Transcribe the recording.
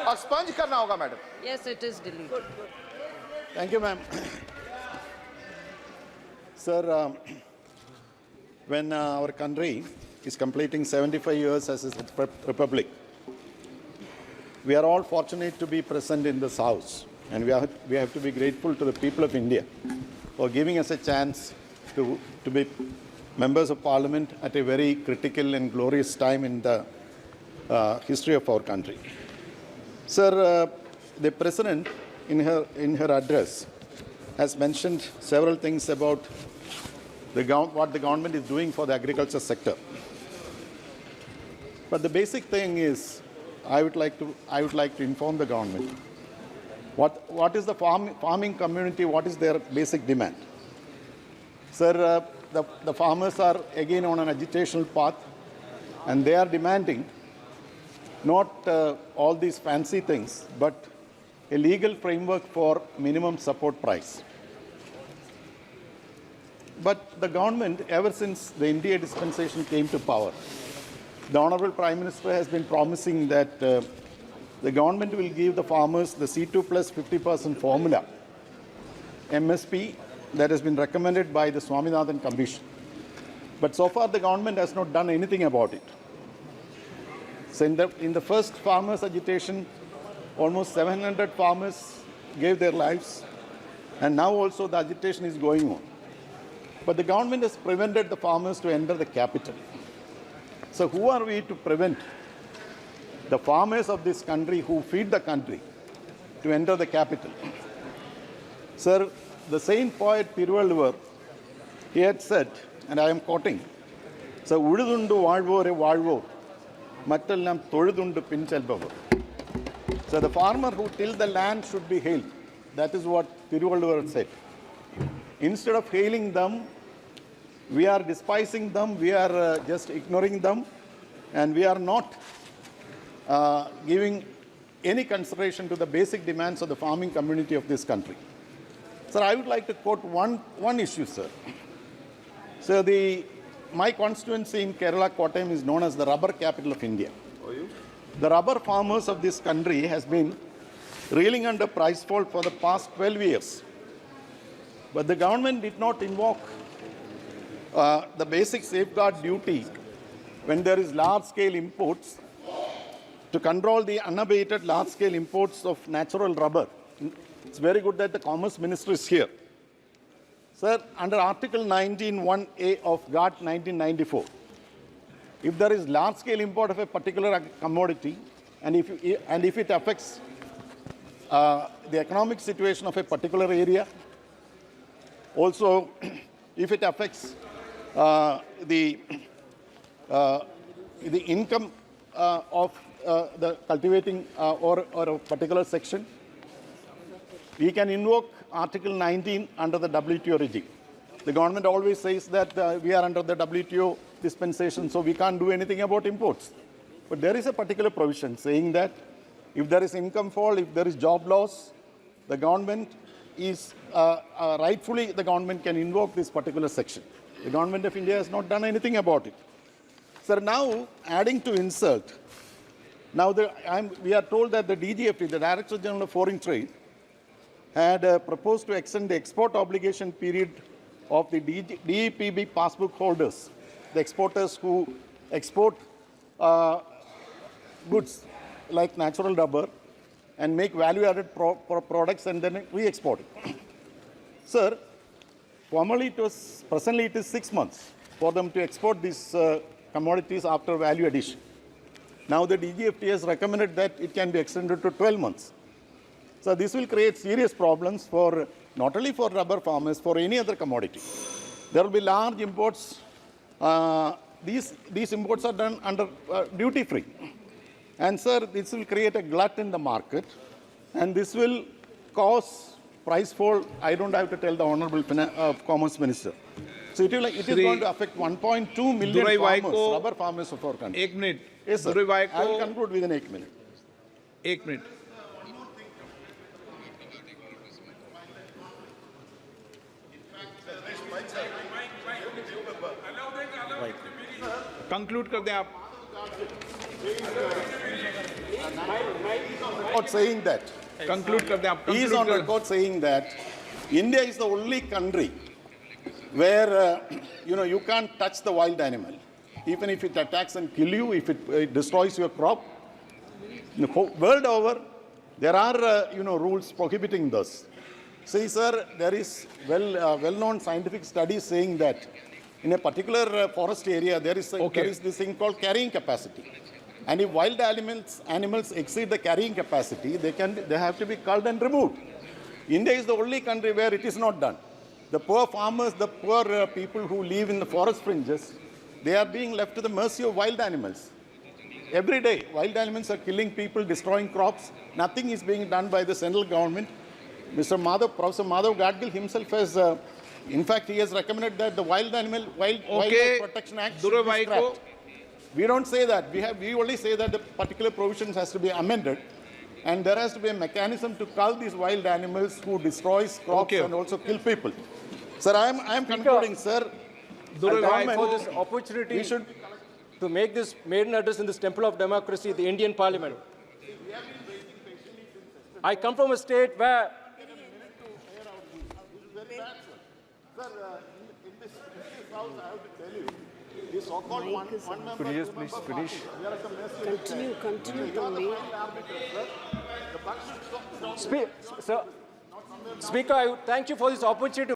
और स्पंज करना होगा madam. Yes, it is deleted. Thank you, ma'am. Sir, when our country is completing 75 years as a republic, we are all fortunate to be present in this house, and we have to be grateful to the people of India for giving us a chance to be members of Parliament at a very critical and glorious time in the history of our country. Sir, the President, in her address, has mentioned several things about what the government is doing for the agriculture sector. But the basic thing is, I would like to inform the government what is the farming community, what is their basic demand. Sir, the farmers are again on an agitational path, and they are demanding not all these fancy things, but a legal framework for minimum support price. But the government, ever since the India dispensation came to power, the Honorable Prime Minister has been promising that the government will give the farmers the C2 plus 50% formula, MSP, that has been recommended by the Swaminathan Commission. But so far the government has not done anything about it. So in the first farmers' agitation, almost 700 farmers gave their lives, and now also the agitation is going on. But the government has prevented the farmers to enter the capital. So who are we to prevent the farmers of this country who feed the country to enter the capital? Sir, the saint poet Tiruvalluvar, he had said, and I am quoting, so Ududundu Valvore Valvo, Mattallam Toludundu Pinchelbavo. So the farmer who till the land should be hailed. That is what Tiruvalluvar said. Instead of hailing them, we are despising them, we are just ignoring them, and we are not giving any consideration to the basic demands of the farming community of this country. Sir, I would like to quote one issue, sir. So my constituency in Kerala, Kottayam, is known as the rubber capital of India. The rubber farmers of this country has been reeling under price fall for the past 12 years. But the government did not invoke the basic safeguard duty when there is large-scale imports to control the unabated large-scale imports of natural rubber. It's very good that the Commerce Minister is here. Sir, under Article 19(1)(a) of GATT 1994, if there is large-scale import of a particular commodity, and if it affects the economic situation of a particular area, also if it affects the income of the cultivating or a particular section, we can invoke Article 19 under the WTO regime. The government always says that we are under the WTO dispensation, so we can't do anything about imports. But there is a particular provision saying that if there is income fall, if there is job loss, the government is rightfully the government can invoke this particular section. The government of India has not done anything about it. Sir, now adding to insult, now we are told that the DGFT, the Director General of Foreign Trade, had proposed to extend the export obligation period of the DEPB passbook holders, the exporters who export goods like natural rubber and make value-added products and then re-export it. Sir, presently it is 6 months for them to export these commodities after value addition. Now the DGFT has recommended that it can be extended to 12 months. So this will create serious problems for not only for rubber farmers, for any other commodity. There will be large imports. These imports are done under duty-free. And sir, this will create a glut in the market, and this will cause price fall. I don't have to tell the Honorable Commerce Minister. So it is going to affect 1.2 million farmers, rubber farmers of our country. 1 minute. Yes, sir. I will conclude within 1 minute. 1 minute. Conclude कर दें आप। record saying that. Conclude कर दें आप. He is on record saying that India is the only country where you can't touch the wild animal, even if it attacks and kill you, if it destroys your crop. World over, there are rules prohibiting this. See, sir, there is well-known scientific studies saying that in a particular forest area there is this thing called carrying capacity, and if wild animals exceed the carrying capacity, they have to be culled and removed. India is the only country where it is not done. The poor farmers, the poor people who live in the forest fringes, they are being left to the mercy of wild animals. Every day, wild animals are killing people, destroying crops. Nothing is being done by the central government. Professor Madhav Gadgil himself has, in fact, he has recommended that the Wildlife Protection Act should be scrapped. We don't say that. We only say that the particular provisions has to be amended, and there has to be a mechanism to cull these wild animals who destroys crops and also kill people. Sir, I am concluding, sir. For this opportunity to make this maiden address in this temple of democracy, the Indian Parliament. I come from a state where... Sir, in this house, I have to tell you, this so-called one member... Could you just please finish? Continue to make... Speaker, I thank you for this opportunity.